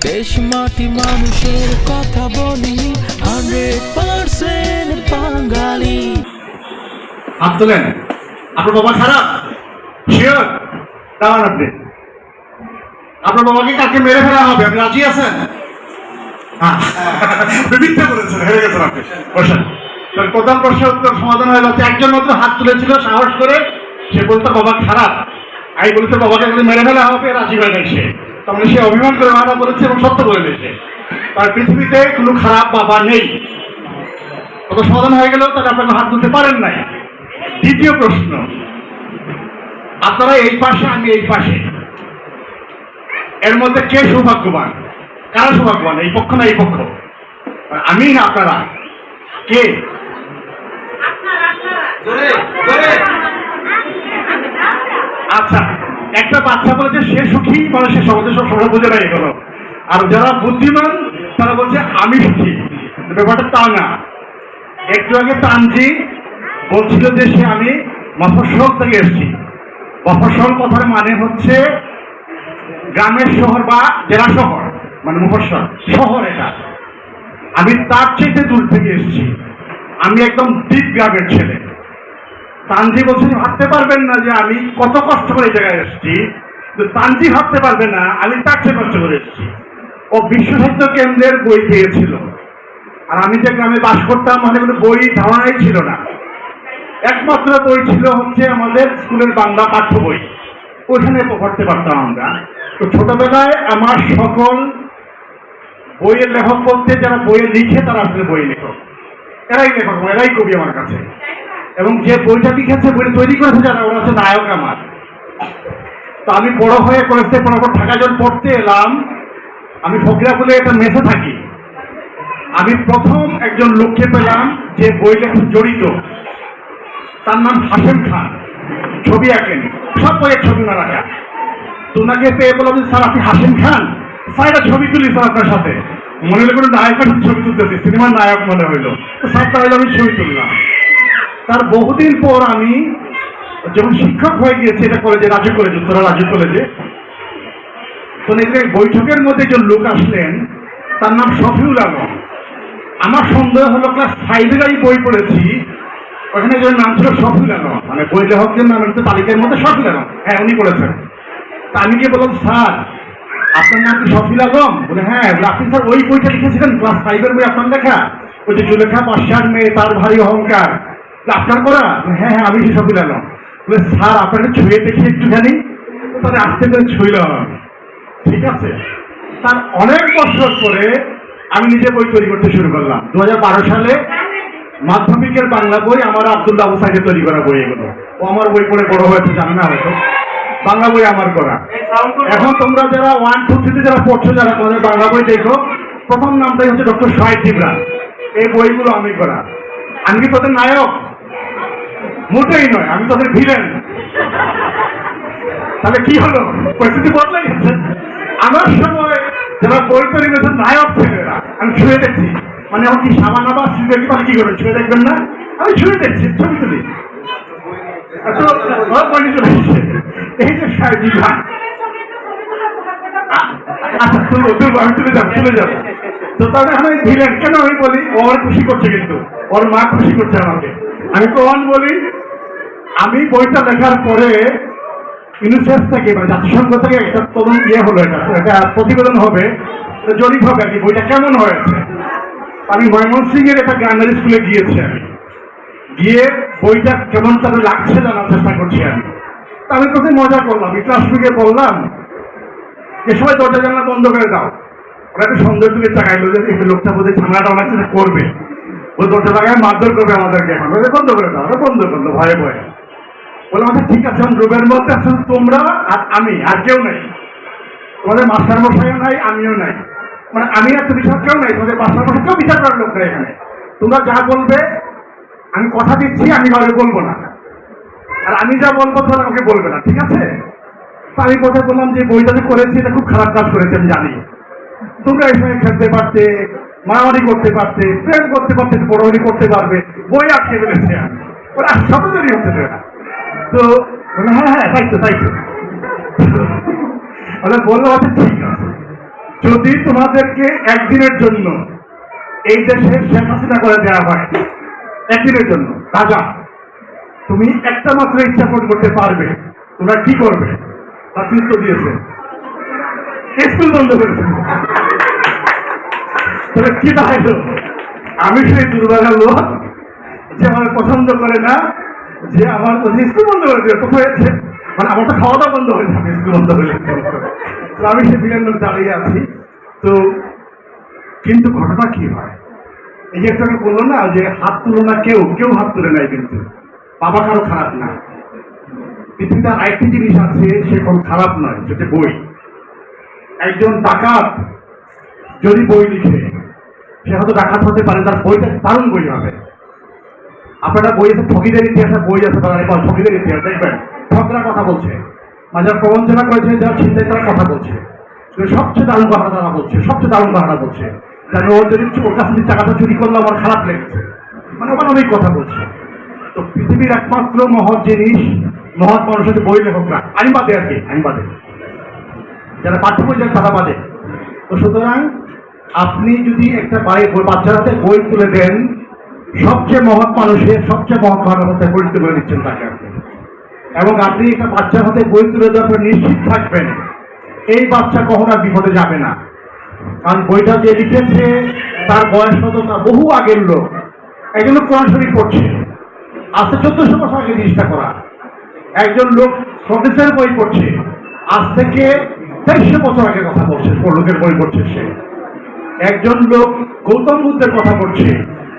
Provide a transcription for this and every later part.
দেশ মাটি মানুষের কথা বলি 100% বাঙালি। হাত তোলেন। আপনার বাবা খারাপ? শিওর? দাঁড়ান আপনি। আপনার বাবাকে কাকে মেরে ফেলা হবে? আপনি রাজি আছেন? মিথ্যা বলেছেন, হেরে গেছেন আপনি। বসেন। তার প্রধান প্রশ্নের উত্তর সমাধান হয়ে গেছে। একজন মাত্র হাত তুলেছিল সাহস করে, সে বলতো বাবা খারাপ। আমি বলতে বাবাকে মেরে ফেলা হবে, রাজি হয়ে গেছে সে। তার মানে সে অভিমান করে মারা বলেছে এবং সত্য বলে দিয়েছে। তার পৃথিবীতে কোনো খারাপ বাবা নেই। কত সমাধান হয়ে গেল, তাহলে আপনাকে হাত তুলতে পারেন নাই। দ্বিতীয় প্রশ্ন, আপনারা এই পাশে, আমি এই পাশে, এর মধ্যে কে সৌভাগ্যবান? কারা সৌভাগ্যবান? এই পক্ষ না এই পক্ষ? আমি না আপনারা? কে? আচ্ছা, একটা বাচ্চা বলেছে সে সুখী, মানে সে সমাজে সব সময় বুঝে না এগুলো। আর যারা বুদ্ধিমান তারা বলছে আমি সুখী। ব্যাপারটা তা না। একটু আগে তানজি বলছিল যে সে আমি মফস্বল থেকে এসেছি। মফস্বল কথার মানে হচ্ছে গ্রামের শহর বা জেলা শহর, মানে মফস্বল শহর। এটা আমি তার চাইতে দূর থেকে এসেছি। আমি একদম দ্বীপ গ্রামের ছেলে। তানজি বলছেন ভাবতে পারবেন না যে আমি কত কষ্ট করে এই জায়গায় এসেছি। তানজি ভাবতে পারবে না আমি তার চেয়ে কষ্ট করে এসেছি। ও বিশ্ব সাহিত্য কেন্দ্রের বই পেয়েছিল, আর আমি যে গ্রামে বাস করতাম মানে কোনো বই ধারণাই ছিল না। একমাত্র বই ছিল হচ্ছে আমাদের স্কুলের বাংলা পাঠ্য বই, ওইখানে পড়তে পারতাম আমরা। তো ছোটবেলায় আমার সকল বইয়ের লেখক বলতে যারা বইয়ে লিখে তারা আসলে বই লেখক, এরাই লেখক, এরাই কবি আমার কাছে। এবং যে বইটা লিখেছে, বই তৈরি করেছে যারা, ওরা হচ্ছে নায়ক আমার। তো আমি বড় হয়ে কলেজে পড়ার পর ঢাকা যখন পড়তে এলাম, আমি ফকিরাপুরে একটা মেসে থাকি। আমি প্রথম একজন লোককে পেলাম যে বই লেখা জড়িত, তার নাম হাশেম খান। ছবি আঁকেন, সব বইয়ের ছবি না রাখা। তোনাকে পেয়ে বললাম যে স্যার আপনি হাশেম খান, স্যার একটা ছবি তুলি স্যার আপনার সাথে। মনে হলো কোনো নায়কের সাথে ছবি তুলতেছি, সিনেমার নায়ক মনে হইলো। তো স্যার তাহলে আমি ছবি তুললাম। তার বহুদিন পর আমি যখন শিক্ষক হয়ে গিয়েছি এটা কলেজে, রাজু কলেজে, উত্তরা রাজু কলেজে, তো বৈঠকের মধ্যে একজন লোক আসলেন, তার নাম শফিউল আলম। আমার সন্দেহ হলো ক্লাস 5-এর আমি বই পড়েছি, ওখানে একজন নাম ছিল শফিউল আলম, মানে বই লেখকদের নামের তো তালিকার মধ্যে শফিউল আলম। হ্যাঁ, উনি পড়েছেন। তা আমি গিয়ে বললাম স্যার আপনার নাম কি শফিউল আলম? বলে হ্যাঁ। বলে আপনি স্যার ওই বইটা লিখেছিলেন, ক্লাস 5-এর বই আপনার লেখা, ওই যে জুলেখা পাশার মেয়ে তার ভারী অহংকার, আপনার করা? হ্যাঁ হ্যাঁ, আমি শফিউল আলম। বলে স্যার আপনাকে ছুঁয়ে দেখি একটুখানি। তাহলে আস্তে করে ছুঁইলাম। ঠিক আছে। তার অনেক বছর পরে আমি নিজে বই তৈরি করতে শুরু করলাম। 2012 সালে মাধ্যমিকের বাংলা বই আমার আব্দুল্লাহ আবু সাইদের তৈরি করা বই এগুলো। ও আমার বই পড়ে বড় হয়েছে, জানে না হয়তো। বাংলা বই আমার করা। এখন তোমরা যারা 1, 2, 3 যারা পড়ছো, যারা তোমাদের বাংলা বই দেখো, প্রথম নামটাই হচ্ছে ডক্টর শহীদ জিবরান। এই বইগুলো আমি করা। আমি কি তোদের নায়ক? মোটেই নয়, আমি তোদের ভিলেন। তাহলে কি হলো? পরিস্থিতি বদলে গেছে। আমার সময় যারা বই তৈরি করেছে নায়ক ছেলেরা, আমি ছুঁয়ে দেখছি। মানে এখন কি সাবান আবার সিজে কি করবেন? ছুঁয়ে দেখবেন না? আমি ছুঁয়ে দেখছি, ছবি তুলি। এই যে সাহেবী ভাই, আচ্ছা তুলবো, আমি তুলে যাবো। তো তাহলে আমি ভিলেন কেন আমি বলি? ও আমার খুশি করছে, কিন্তু ওর মা খুশি করছে আমাকে। আমি প্রমাণ বলি, আমি বইটা লেখার পরে ইউনিসেফ থেকে, মানে জাতিসংঘ থেকে একটা তদন্ত হলো, এটা প্রতিবেদন হবে, জরিপ হবে আর কি, বইটা কেমন হয়েছে। আমি ময়মনসিংহের একটা গ্রামের স্কুলে গিয়েছি। আমি গিয়ে বইটা কেমন তাদের লাগছে জানার চেষ্টা করছি। আমি প্রথমে মজা করলাম, ক্লাসরুমে বললাম যে সবাই দরজা জানলা বন্ধ করে দাও। ওরা একটু সন্দেহ থেকে চাকাইলো যে এই লোকটা বোধহয় ঝামেলাটা অনেক কিছু করবে, ওই দরজা লাগায় মারধর করবে আমাদেরকে। এখন বন্ধ করে দাও। ওরা বন্ধ করলো ভয়ে ভয়ে। বললাম আচ্ছা ঠিক আছে, রুমের মধ্যে আসলে তোমরা আর আমি, আর কেউ নেই। তোমাদের মাস্টার মশাইও নাই, আমিও নাই, মানে আমি আর তুমি সব কেউ নাই। তোমাদের মাস্টার মশাই কেউ বিচার করার লোক নেই এখানে। তোমরা যা বলবে আমি কথা দিচ্ছি, আমি কাউকে বলবো না, আর আমি যা বলবো তোমরা আমাকে বলবে না, ঠিক আছে? তো আমি কথা বললাম যে বইটা যে করেছি এটা খুব খারাপ কাজ করেছে আমি জানি। তোমরা এই সময় খেলতে পারতে, মারামারি করতে পারতে, প্রেম করতে পারতে, বড়াবড়ি করতে পারবে, বই আটকে ফেলেছে। ওরা শত তৈরি হচ্ছে না। তো হ্যাঁ হ্যাঁ, তাই তো। ওরা বললো আচ্ছা ঠিক আছে। যদি তোমাদেরকে একদিনের জন্য এই দেশে শেখ হাসিনা করে দেওয়া হয়, একদিনের জন্য রাজা, তুমি একটা মাত্র ইচ্ছা পূরণ করতে পারবে, তোমরা কি করবে? তার উত্তর দিয়েছে স্কুল বন্ধ করেছে। তাহলে কি দাঁড়াইল? আমি সেই দুর্ভাগা লোক যে আমার পছন্দ করে না, যে আমার স্কুল বন্ধ করে দিবে, তো হয়েছে মানে আমার তো খাওয়া দাওয়া বন্ধ হয়ে যাবে স্কুল বন্ধ হয়ে। তো আমি সে বিলের লোক দাঁড়িয়ে আছি। তো কিন্তু ঘটনা কি হয়, এই যে একটু বললো না যে হাত তুলো না, কেউ কেউ হাত তুলে নাই, কিন্তু বাবা কারো খারাপ না। পৃথিবীতে আরেকটি জিনিস আছে, সে কোনো খারাপ নয়, সেটা বই। একজন ডাকাত যদি বই লিখে, সে হয়তো ডাকাত হতে পারে, তার বইটা দারুণ বই হবে। আপনারা বই আছে, ঠকিদের ইতিহাসে বই আছে, তারা এবার ঠকিদের ইতিহাস দেখবেন, ঠকরা কথা বলছে, মানে যারা প্রবঞ্চনা করেছে, যারা চিন্তায় তারা কথা বলছে, সবচেয়ে দারুণ কথাটা তারা বলছে, সবচেয়ে দারুণ কথাটা বলছে, যেন ওর যদি ওর কাছে টাকাটা চুরি করলে আমার খারাপ লেগেছে, মানে ওখানে অনেক কথা বলছে। তো পৃথিবীর একমাত্র মহৎ জিনিস, মহৎ মানুষ হচ্ছে বই লেখকরা, আমি বাদে আর কি, আমি বাদে, যারা পাঠ্য বই যারা তারা বাদে। তো সুতরাং আপনি যদি একটা বাচ্চার হাতে বই তুলে দেন, সবচেয়ে মহৎ মানুষের সবচেয়ে মহৎ মানুষের হাতে পরিচিত করে দিচ্ছেন তাকে আপনি। এবং আপনি একটা বাচ্চার হাতে বই তুলে দেওয়ার পর নিশ্চিত থাকবেন এই বাচ্চা কখনো আর বিপদে যাবে না। কারণ বইটা যে লিখেছে তার বয়স হতো তার বহু আগের লোক, একজন লোক কোরআন শরীফ পড়ছে, আজ থেকে 1400 বছর আগে জিনিসটা করা। একজন লোক প্রফেসর বই পড়ছে, আজ থেকে 2300 বছর আগে কথা বলছে, লোকের বই পড়ছে সে। একজন লোক গৌতম বুদ্ধের কথা পড়ছে,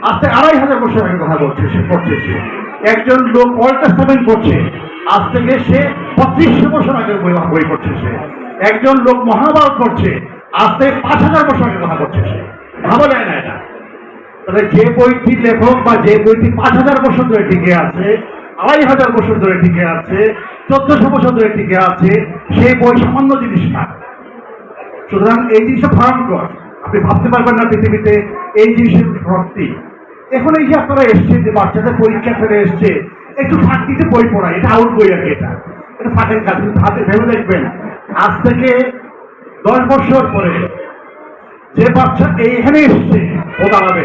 আজ থেকে 2500 বছর আগে কথা বলছে, সে পড়ছে সে। একজন লোক ওল্ড টেস্টামেন্ট পড়ছে, আজ থেকে সে 3500 বছর আগের বই পড়ছে সে। একজন লোক মহাভারত পড়ছে, আজ থেকে 5000 বছর আগে কথা বলছে সে। ভাবা যায় না এটা। তাহলে যে বইটি লেখক বা যে বইটি 5000 বছর ধরে টিকে আছে, 2500 বছর ধরে টিকে আছে, 1400 বছর ধরে টিকে আছে, সেই বই সামান্য জিনিস না। সুতরাং এই জিনিসটা ভয়ঙ্কর, আপনি ভাবতে পারবেন না পৃথিবীতে এই জিনিসের ভর্তি। এখন এই যে আপনারা এসছে, যে বাচ্চাদের পরীক্ষা ফেলে এসছে, একটু ফাঁক দিতে বই পড়া, এটা আউট বই আর কি, এটা ফাঁকের কাজ। কিন্তু হাতে ভেবে দেখবেন, আজ থেকে 10 বছর পরে যে বাচ্চা এখানে এসছে, ও দাঁড়াবে।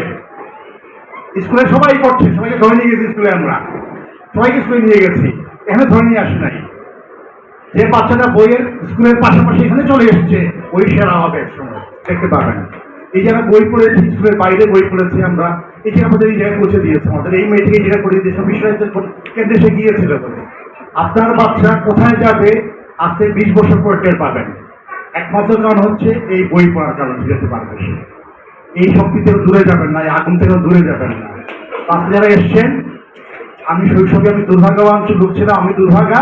স্কুলে সবাই পড়ছে, সবাইকে ধরে নিয়ে গেছি স্কুলে, আমরা সবাইকে স্কুলে নিয়ে গেছি, এখানে ধরে নিয়ে আসি নাই। যে বাচ্চাটা বইয়ের স্কুলের পাশাপাশি এখানে চলে এসছে, ওই সেরা হবে একসময়, দেখতে পাবেন। এই যারা বই পড়েছি, স্কুলের বাইরে বই পড়েছি আমরা, এই যে আমাদের এই জায়গায় পৌঁছে দিয়েছে, আমাদের এই মেয়েটিকে এই জায়গায় পড়িয়ে দিয়েছে, বিশ্ববিদ্যালয় কেন্দ্রে সে গিয়েছিল বলে। আপনার বাচ্চা কোথায় যাবে আজ থেকে 20 বছর পরে টের পাবেন। একমাত্র কারণ হচ্ছে এই বই পড়ার কারণে যেতে পারবে সে। এই শক্তি থেকে দূরে যাবেন না, এই আগুন থেকে দূরে যাবেন না। আপনি যারা এসছেন, আমি শৈশবে আমি দুর্ভাগ্যবান লোক ছিলাম, আমি দুর্ভাগা,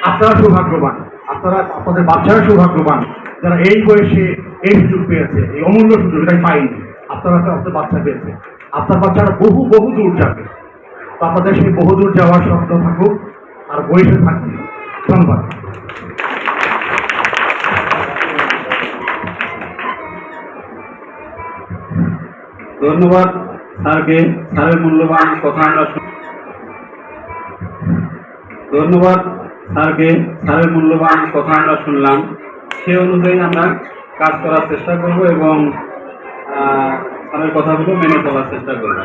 আপনারা সৌভাগ্যবান, আপনারা আপনাদের বাচ্চারা সৌভাগ্যবান যারা এই বয়সে এই সুযোগ পেয়েছে, এই অমূল্য সুযোগ, এটাই পাইনি। আপনারা আপনার বাচ্চা পেয়েছে, আপনার বাচ্চারা বহু বহু দূর যাবে। তো আপনাদের সেই বহু দূর যাওয়ার স্বপ্ন থাকুক, আর বয়সে থাকুন। ধন্যবাদ। ধন্যবাদ স্যারকে, স্যারের মূল্যবান কথা আমরা ধন্যবাদ স্যারকে, স্যারের মূল্যবান কথা আমরা শুনলাম। সে অনুযায়ী আমরা কাজ করার চেষ্টা করব এবং স্যারের কথাগুলো মেনে চলার চেষ্টা করব।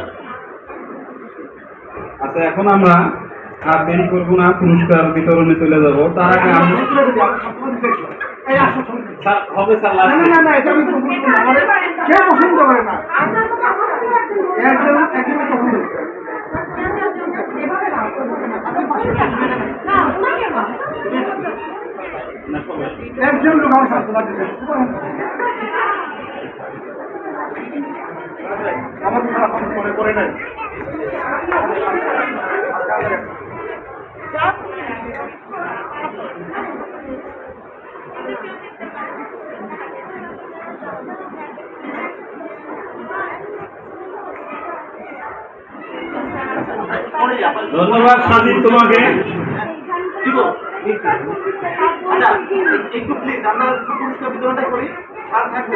আচ্ছা, এখন আমরা আর দেরি করবো না, পুরস্কার বিতরণে চলে যাব। তার আগে আমি স্যার হবে স্যার একজন লোক আমার সাথে আমাদের সারা করে নেয়। ধন্যবাদ সাজিদ তোমাকে। একটু প্লিজ আমরা পুরস্কার বিতরণটা করি, আর থাকবে